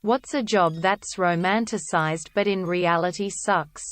What's a job that's romanticized but in reality sucks?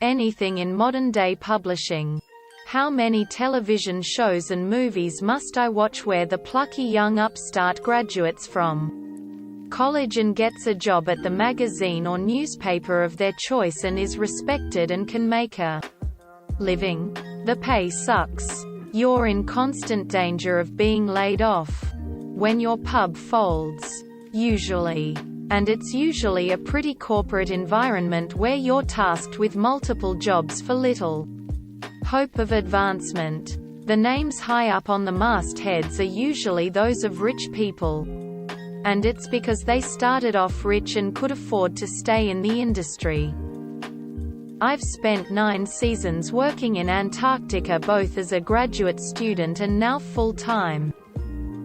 Anything in modern-day publishing. How many television shows and movies must I watch where the plucky young upstart graduates from college and gets a job at the magazine or newspaper of their choice and is respected and can make a living? The pay sucks. You're in constant danger of being laid off when your pub folds. Usually. And it's usually a pretty corporate environment where you're tasked with multiple jobs for little hope of advancement. The names high up on the mastheads are usually those of rich people. And it's because they started off rich and could afford to stay in the industry. I've spent 9 seasons working in Antarctica both as a graduate student and now full-time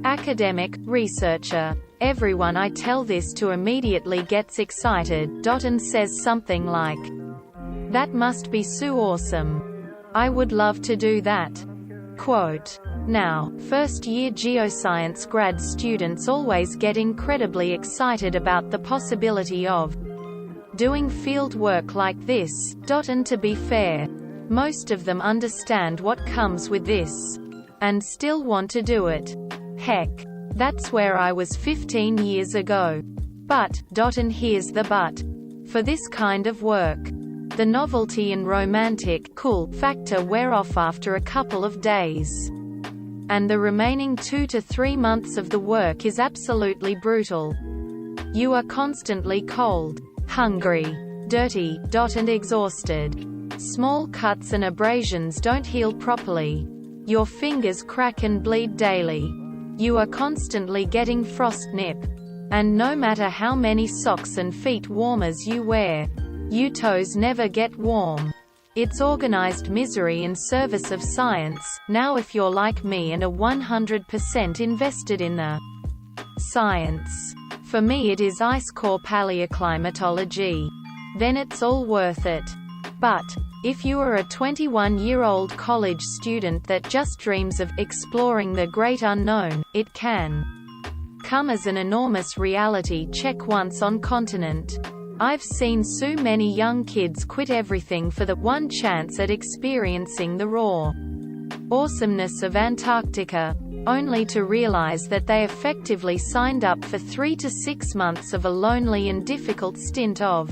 academic researcher. Everyone I tell this to immediately gets excited, and says something like, "That must be so awesome. I would love to do that." Quote. Now, first-year geoscience grad students always get incredibly excited about the possibility of doing field work like this, and to be fair, most of them understand what comes with this and still want to do it. Heck, that's where I was 15 years ago. But, and here's the but. For this kind of work, the novelty and romantic cool factor wear off after a couple of days. And the remaining 2 to 3 months of the work is absolutely brutal. You are constantly cold, hungry, dirty, and exhausted. Small cuts and abrasions don't heal properly. Your fingers crack and bleed daily. You are constantly getting frost nip. And no matter how many socks and feet warmers you wear, your toes never get warm. It's organized misery in service of science. Now if you're like me and are 100% invested in the science, for me it is ice core paleoclimatology. Then it's all worth it. But if you are a 21-year-old college student that just dreams of exploring the great unknown, it can come as an enormous reality check once on continent. I've seen so many young kids quit everything for the one chance at experiencing the raw awesomeness of Antarctica, only to realize that they effectively signed up for 3 to 6 months of a lonely and difficult stint of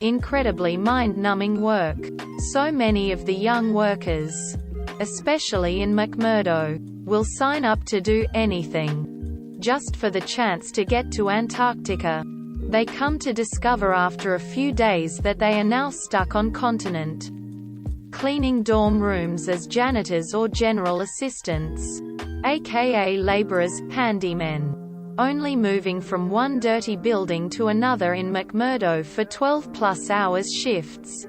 incredibly mind-numbing work. So many of the young workers, especially in McMurdo, will sign up to do anything just for the chance to get to Antarctica. They come to discover after a few days that they are now stuck on continent, cleaning dorm rooms as janitors or general assistants, aka laborers, handymen, only moving from one dirty building to another in McMurdo for 12+ hours shifts.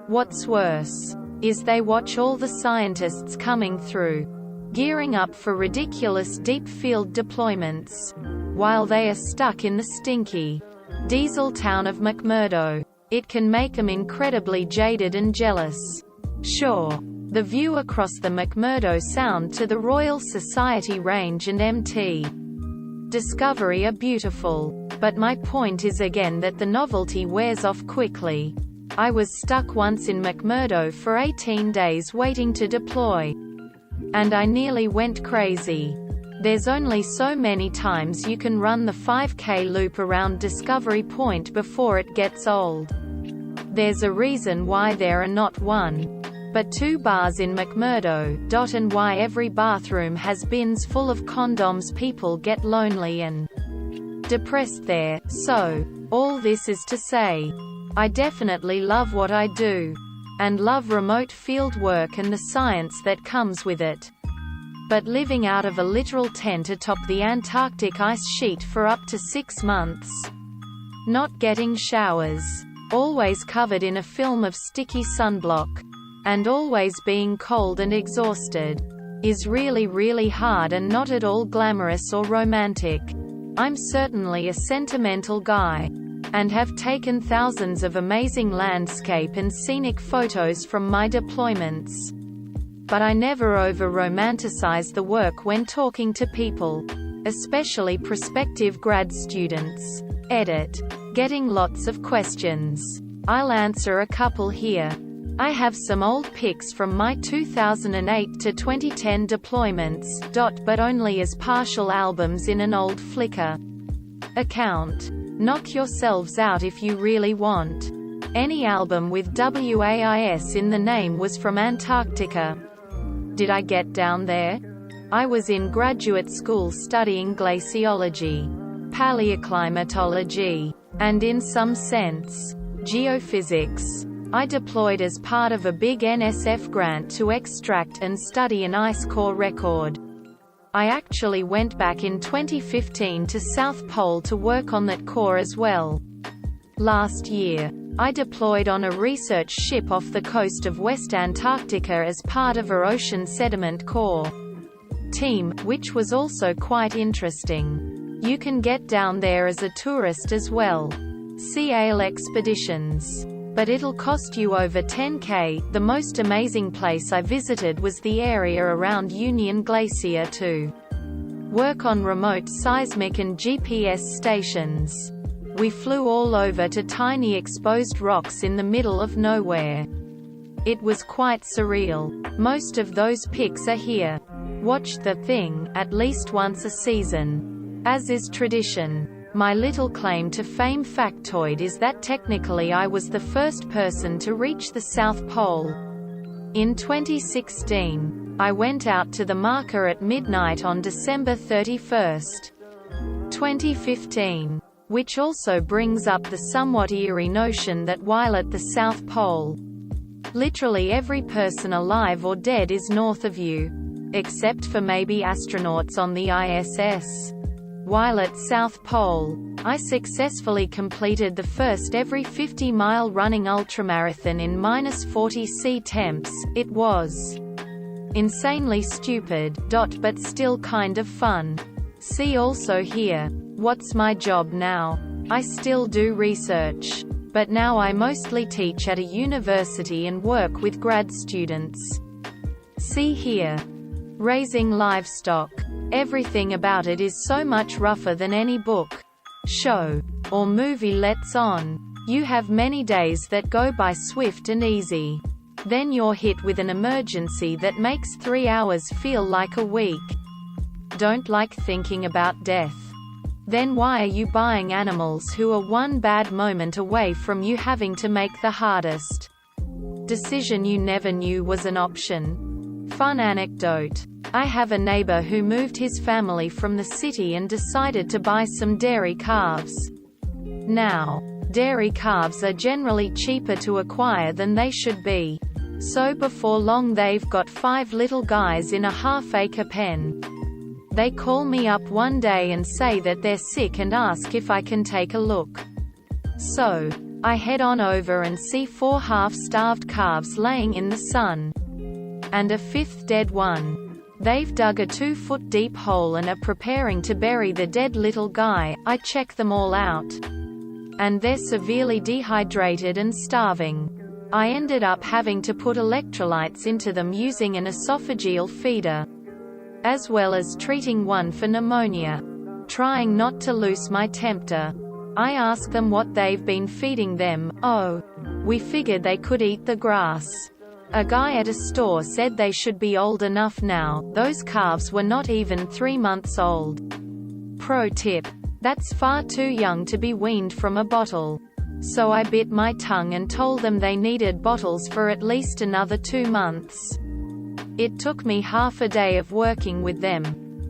What's worse is they watch all the scientists coming through, gearing up for ridiculous deep field deployments, while they are stuck in the stinky diesel town of McMurdo. It can make them incredibly jaded and jealous. Sure, the view across the McMurdo Sound to the Royal Society Range and Mt. Discovery are beautiful. But my point is again that the novelty wears off quickly. I was stuck once in McMurdo for 18 days waiting to deploy. And I nearly went crazy. There's only so many times you can run the 5K loop around Discovery Point before it gets old. There's a reason why there are not 1, but 2 bars in McMurdo, and why every bathroom has bins full of condoms. People get lonely and depressed there. So, all this is to say, I definitely love what I do, and love remote field work and the science that comes with it. But living out of a literal tent atop the Antarctic ice sheet for up to 6 months, not getting showers, always covered in a film of sticky sunblock, and always being cold and exhausted, is really, really hard and not at all glamorous or romantic. I'm certainly a sentimental guy, and have taken thousands of amazing landscape and scenic photos from my deployments. But I never over-romanticize the work when talking to people, especially prospective grad students. Edit. Getting lots of questions. I'll answer a couple here. I have some old pics from my 2008 to 2010 deployments, but only as partial albums in an old Flickr account. Knock yourselves out if you really want. Any album with WAIS in the name was from Antarctica. Did I get down there? I was in graduate school studying glaciology, paleoclimatology, and in some sense, geophysics. I deployed as part of a big NSF grant to extract and study an ice core record. I actually went back in 2015 to South Pole to work on that core as well. Last year, I deployed on a research ship off the coast of West Antarctica as part of a ocean sediment core team, which was also quite interesting. You can get down there as a tourist as well. See AIL Expeditions. But it'll cost you over $10K. The most amazing place I visited was the area around Union Glacier to work on remote seismic and GPS stations. We flew all over to tiny exposed rocks in the middle of nowhere. It was quite surreal. Most of those pics are here. Watch The Thing at least once a season, as is tradition. My little claim to fame factoid is that technically I was the first person to reach the South Pole. In 2016, I went out to the marker at midnight on December 31, 2015, which also brings up the somewhat eerie notion that while at the South Pole, literally every person alive or dead is north of you, except for maybe astronauts on the ISS. While at South Pole, I successfully completed the first every 50-mile running ultramarathon in -40°C temps. It was insanely stupid, but still kind of fun. See also here. What's my job now? I still do research, but now I mostly teach at a university and work with grad students. See here. Raising livestock. Everything about it is so much rougher than any book, show, or movie lets on. You have many days that go by swift and easy. Then you're hit with an emergency that makes 3 hours feel like a week. Don't like thinking about death. Then why are you buying animals who are one bad moment away from you having to make the hardest decision you never knew was an option? Fun anecdote. I have a neighbor who moved his family from the city and decided to buy some dairy calves. Now, dairy calves are generally cheaper to acquire than they should be. So before long they've got 5 little guys in a half-acre pen. They call me up one day and say that they're sick and ask if I can take a look. So, I head on over and see 4 half-starved calves laying in the sun. And a 5th dead one. They've dug a 2-foot deep hole and are preparing to bury the dead little guy. I check them all out. And they're severely dehydrated and starving. I ended up having to put electrolytes into them using an esophageal feeder, as well as treating one for pneumonia. Trying not to lose my temper, I ask them what they've been feeding them. Oh, we figured they could eat the grass. A guy at a store said they should be old enough now. Those calves were not even 3 months old. Pro tip. That's far too young to be weaned from a bottle. So I bit my tongue and told them they needed bottles for at least another 2 months. It took me half a day of working with them.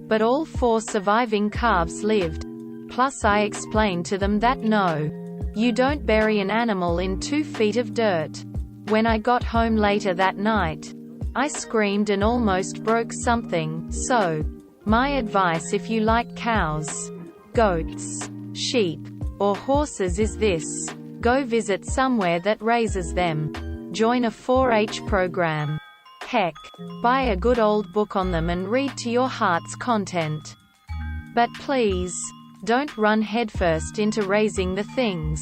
But all 4 surviving calves lived. Plus I explained to them that no, you don't bury an animal in 2 feet of dirt. When I got home later that night, I screamed and almost broke something. So, my advice if you like cows, goats, sheep, or horses is this: go visit somewhere that raises them. Join a 4-H program. Heck, buy a good old book on them and read to your heart's content. But please, don't run headfirst into raising the things.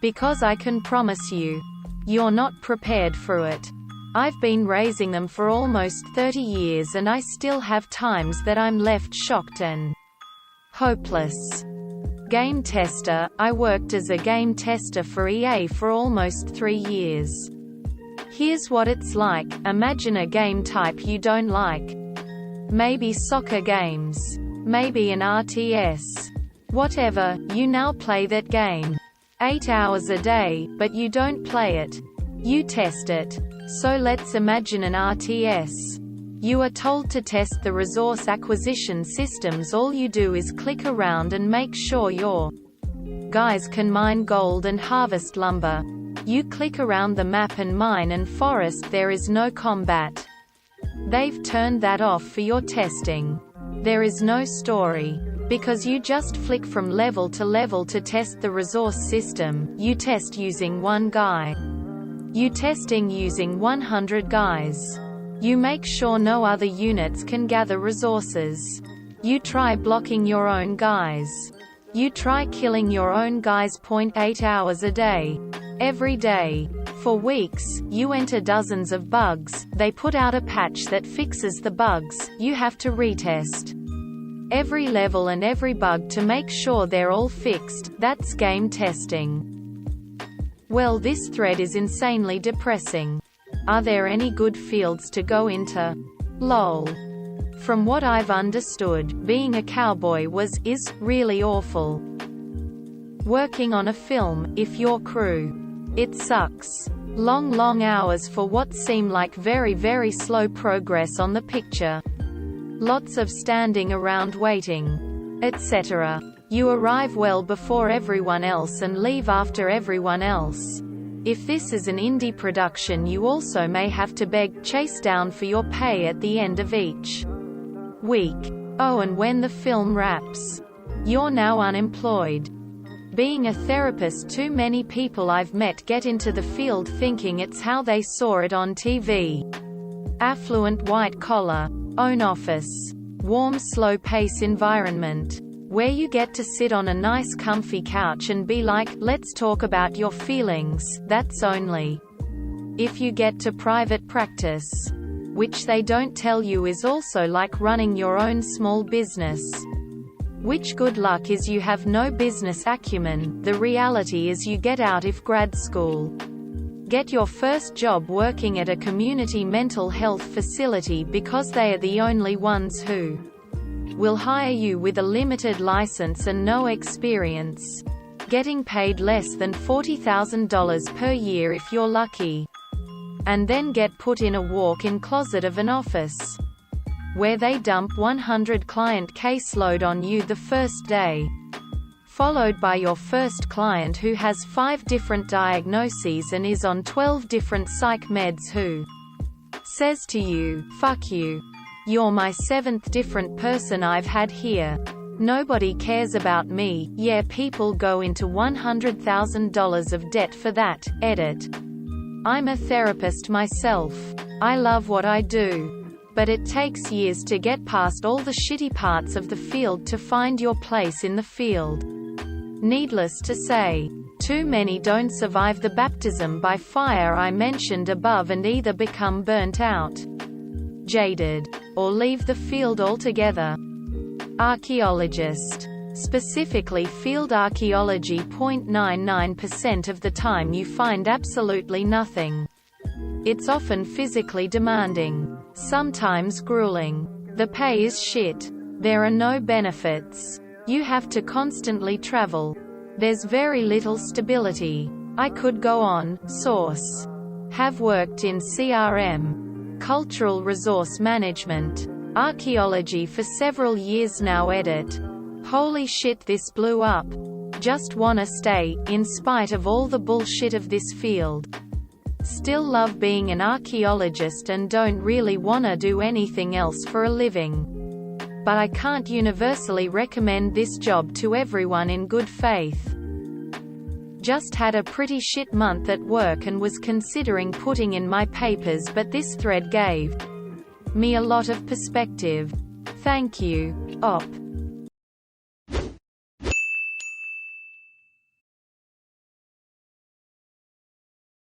Because I can promise you, you're not prepared for it. I've been raising them for almost 30 years and I still have times that I'm left shocked and hopeless. Game tester. I worked as a game tester for EA for almost 3 years. Here's what it's like. Imagine a game type you don't like. Maybe soccer games. Maybe an RTS. Whatever, you now play that game. 8 hours a day, but you don't play it. You test it. So let's imagine an RTS. You are told to test the resource acquisition systems. All you do is click around and make sure your guys can mine gold and harvest lumber. You click around the map and mine and forest. There is no combat. They've turned that off for your testing. There is no story. Because you just flick from level to test the resource system. You test using one guy. You testing using 100 guys. You make sure no other units can gather resources. You try blocking your own guys. You try killing your own guys. 8 hours a day. Every day. For weeks, you enter dozens of bugs. They put out a patch that fixes the bugs. You have to retest every level and every bug to make sure they're all fixed. That's game testing. Well, this thread is insanely depressing. Are there any good fields to go into? Lol. From what I've understood, being a cowboy is really awful. Working on a film, if your crew. It sucks. Long hours for what seem like very slow progress on the picture. Lots of standing around waiting, etc. You arrive well before everyone else and leave after everyone else. If this is an indie production, you also may have to beg, chase down for your pay at the end of each week. Oh, and when the film wraps, you're now unemployed. Being a therapist, too many people I've met get into the field thinking it's how they saw it on TV. Affluent white collar, own office, warm slow-pace environment, where you get to sit on a nice comfy couch and be like, let's talk about your feelings. That's only if you get to private practice, which they don't tell you is also like running your own small business. Which good luck is you have no business acumen. The reality is you get out of grad school. Get your first job working at a community mental health facility because they are the only ones who will hire you with a limited license and no experience. Getting paid less than $40,000 per year if you're lucky. And then get put in a walk-in closet of an office, where they dump 100 client caseload on you the first day. Followed by your first client who has 5 different diagnoses and is on 12 different psych meds, who says to you, fuck you. You're my 7th different person I've had here. Nobody cares about me. Yeah, people go into $100,000 of debt for that. Edit. I'm a therapist myself. I love what I do. But it takes years to get past all the shitty parts of the field to find your place in the field. Needless to say, too many don't survive the baptism by fire I mentioned above and either become burnt out, jaded, or leave the field altogether. Archaeologist. Specifically field archaeology. 0.99% of the time you find absolutely nothing. It's often physically demanding, sometimes grueling. The pay is shit. There are no benefits. You have to constantly travel. There's very little stability. I could go on. Source. Have worked in CRM, cultural resource management, archaeology for several years now. Edit. Holy shit, this blew up. Just wanna stay, in spite of all the bullshit of this field. Still love being an archaeologist and don't really wanna do anything else for a living. But I can't universally recommend this job to everyone in good faith. Just had a pretty shit month at work and was considering putting in my papers, but this thread gave me a lot of perspective. Thank you. Op.